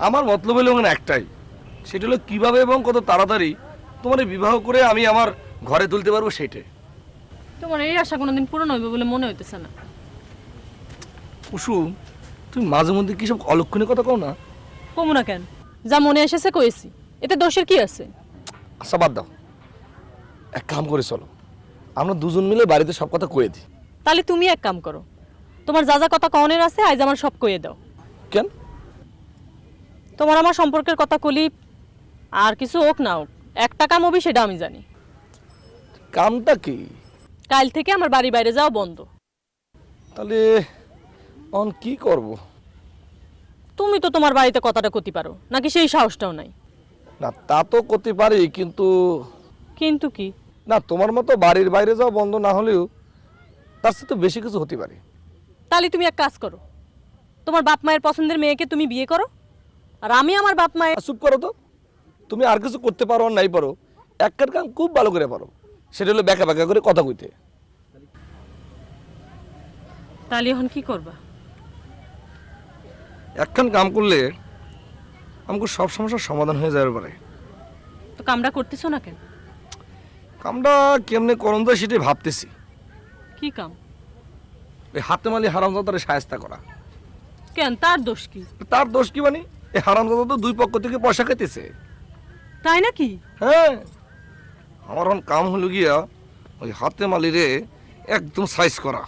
আমার মতলব হলো মানে একটাই, সেটা হলো কিভাবে এবং কত তাড়াতাড়ি তোমার বিবাহ করে আমি আমার ঘরে তুলতে পারবো সেইটাই। তোমার এই আশা কোনোদিন পূরণ হইবে বলে মনে হইতেছে না। কুসুম, তুমি মাঝে মধ্যে কি সব অলক্ষণের কথা কও না? কমু না কেন, যা মনে এসেছে কইছি, এতে দোষের কি আছে? আচ্ছা বাদ দাও, এক কাম করে চলো, আমরা দুজন মিলে বাড়িতে সব কথা কয়ে দিই। তাহলে তুমি এক কাম করো, তোমার যা যা কথা কনের আছে আজ আমার সব কইয়ে দাও। কেন? তোমার আমার সম্পর্কের কথা কলি, আর কিছু হোক না হোক, একটা কাম হবি সেটা আমি জানি। কামটা কি? কাল থেকে আমার বাড়ি বাইরে যাওয়া বন্ধ। তাহলে অন কি করব? তুমি তো তোমার বাড়িতে কথাটা কতি পারো নাকি সেই সাহসটাও নাই? না তা তো করতে পারি, কিন্তু কিন্তু কি? না তোমার মতো বাড়ির বাইরে যাওয়া বন্ধ না হলেও তার সাথে তো বেশি কিছু হতে পারে। তাহলে তুমি এক কাজ করো, তোমার বাপ মায়ের পছন্দের মেয়েকে তুমি বিয়ে করো, আর আমি আমার বাপ মায়ের। চুপ করো তো, তুমি আর কিছু করতে পারো আর নাই পারো, একটার কাম খুব ভালো করে পারো, সেটা হলো ব্যাকা ব্যাকা করে কথা কইতে। তাহলে এখন কি করবা? একখান কাম করলে আমাকে সব সমস্যার সমাধান হয়ে যাবে পারে। তো কামটা করতেছো না কেন? কামটা কেমনে করণ যায় সেটাই ভাবতেছি। কি কাম? ওই হাতে মালি হারামজাদারে সায়স্তা করা। কেন, তার দোষ কি? তার দোষ কি মানে? এই হারামজাদা তো দুই পক্ষ থেকে পয়সা খাইতেছে। তাই নাকি? হ্যাঁ, আমার এখন কাম হলো গিয়া ওই হাতে মালিরে একদম সাইজ করা।